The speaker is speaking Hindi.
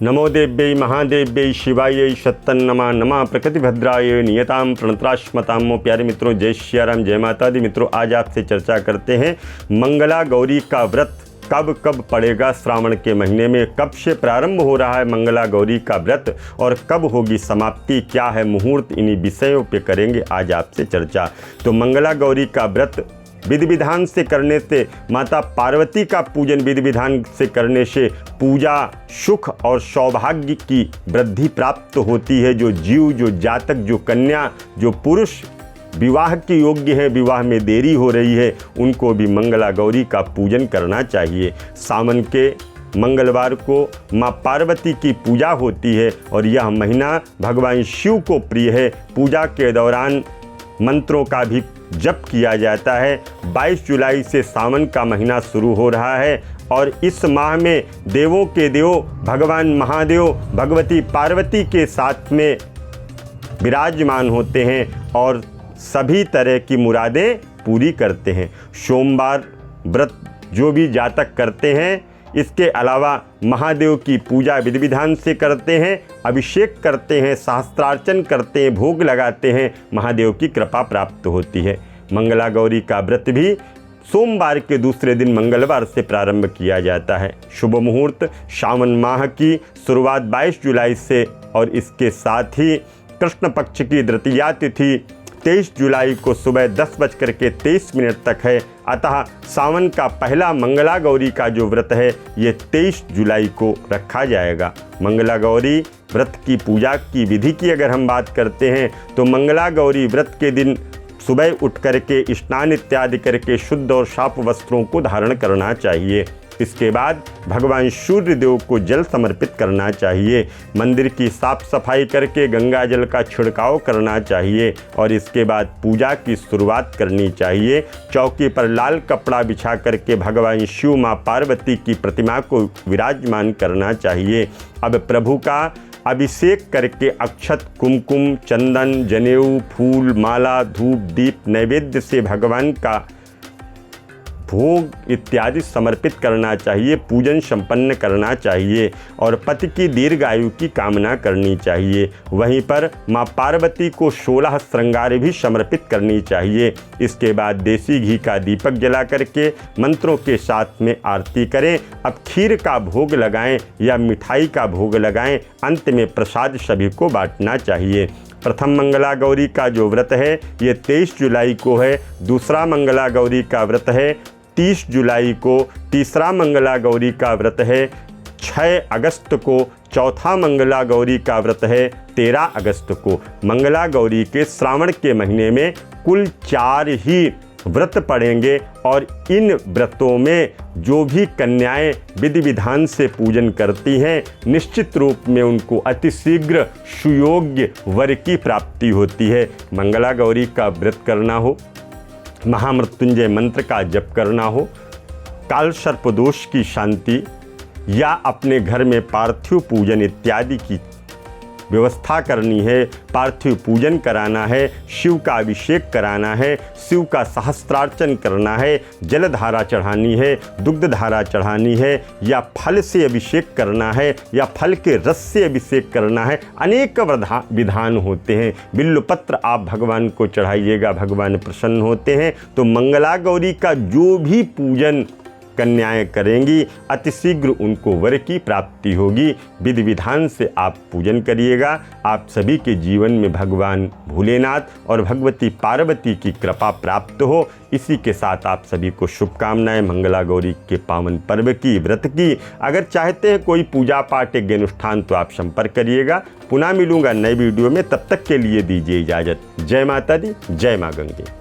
नमो देव्यै महादेव्यै शिवाय शतन्नमा नमः प्रकृतिभद्राय नियताम प्रणत्राश्मताम। प्यारे मित्रों, जय श्री राम, जय माता दी। मित्रों, आज आपसे चर्चा करते हैं मंगला गौरी का व्रत कब पड़ेगा श्रावण के महीने में, कब से प्रारंभ हो रहा है मंगला गौरी का व्रत और कब होगी समाप्ति, क्या है मुहूर्त, इन्हीं विषयों पे करेंगे आज आपसे चर्चा। तो मंगला गौरी का व्रत विधि विधान से करने से, माता पार्वती का पूजन विधि विधान से करने से पूजा सुख और सौभाग्य की वृद्धि प्राप्त होती है। जो जीव, जो जातक, जो कन्या, जो पुरुष विवाह के योग्य है, विवाह में देरी हो रही है, उनको भी मंगला गौरी का पूजन करना चाहिए। सावन के मंगलवार को माँ पार्वती की पूजा होती है और यह महीना भगवान शिव को प्रिय है। पूजा के दौरान मंत्रों का भी जप किया जाता है। 22 जुलाई से सावन का महीना शुरू हो रहा है और इस माह में देवों के देव भगवान महादेव भगवती पार्वती के साथ में विराजमान होते हैं और सभी तरह की मुरादें पूरी करते हैं। सोमवार व्रत जो भी जातक करते हैं, इसके अलावा महादेव की पूजा विधि विधान से करते हैं, अभिषेक करते हैं, सहस्त्रार्चन करते हैं, भोग लगाते हैं, महादेव की कृपा प्राप्त होती है। मंगला गौरी का व्रत भी सोमवार के दूसरे दिन मंगलवार से प्रारंभ किया जाता है। शुभ मुहूर्त सावन माह की शुरुआत 22 जुलाई से और इसके साथ ही कृष्ण पक्ष की द्वितीया तिथि 23 जुलाई को सुबह 10:23 तक है। अतः सावन का पहला मंगला गौरी का जो व्रत है ये 23 जुलाई को रखा जाएगा। मंगला गौरी व्रत की पूजा की विधि की अगर हम बात करते हैं तो मंगला गौरी व्रत के दिन सुबह उठ करके स्नान इत्यादि करके शुद्ध और साफ वस्त्रों को धारण करना चाहिए। इसके बाद भगवान सूर्य देव को जल समर्पित करना चाहिए। मंदिर की साफ सफाई करके गंगा जल का छिड़काव करना चाहिए और इसके बाद पूजा की शुरुआत करनी चाहिए। चौकी पर लाल कपड़ा बिछा करके भगवान शिव माँ पार्वती की प्रतिमा को विराजमान करना चाहिए। अब प्रभु का अभिषेक करके अक्षत, कुमकुम, चंदन, जनेऊ, फूल, माला, धूप, दीप नैवेद्य से भगवान का भोग इत्यादि समर्पित करना चाहिए, पूजन संपन्न करना चाहिए और पति की दीर्घायु की कामना करनी चाहिए। वहीं पर माँ पार्वती को 16 श्रृंगार भी समर्पित करनी चाहिए। इसके बाद देसी घी का दीपक जला करके मंत्रों के साथ में आरती करें। अब खीर का भोग लगाएं या मिठाई का भोग लगाएं। अंत में प्रसाद सभी को बांटना चाहिए। प्रथम मंगला गौरी का जो व्रत है ये 23 जुलाई को है। दूसरा मंगला गौरी का व्रत है 30 जुलाई को। तीसरा मंगला गौरी का व्रत है 6 अगस्त को। चौथा मंगला गौरी का व्रत है 13 अगस्त को। मंगला गौरी के श्रावण के महीने में कुल 4 ही व्रत पड़ेंगे और इन व्रतों में जो भी कन्याएं विधि विधान से पूजन करती हैं, निश्चित रूप में उनको अतिशीघ्र सुयोग्य वर की प्राप्ति होती है। मंगला गौरी का व्रत करना हो, महामृत्युंजय मंत्र का जप करना हो, काल सर्पदोष की शांति या अपने घर में पार्थिव पूजन इत्यादि की व्यवस्था करनी है, पार्थिव पूजन कराना है, शिव का अभिषेक कराना है, शिव का सहस्त्रार्चन करना है, जलधारा चढ़ानी है, दुग्धधारा चढ़ानी है या फल से अभिषेक करना है या फल के रस से अभिषेक करना है, अनेक विधान होते हैं। बिल्वपत्र आप भगवान को चढ़ाइएगा, भगवान प्रसन्न होते हैं। तो मंगला गौरी का जो भी पूजन कन्याएं करेंगी अतिशीघ्र उनको वर की प्राप्ति होगी। विधि विधान से आप पूजन करिएगा। आप सभी के जीवन में भगवान भोलेनाथ और भगवती पार्वती की कृपा प्राप्त हो। इसी के साथ आप सभी को शुभकामनाएं मंगला गौरी के पावन पर्व की, व्रत की। अगर चाहते हैं कोई पूजा पाठ यज्ञ अनुष्ठान तो आप संपर्क करिएगा। पुनः मिलूंगा नए वीडियो में, तब तक के लिए दीजिए इजाज़त। जय माता दी, जय माँ गंगे।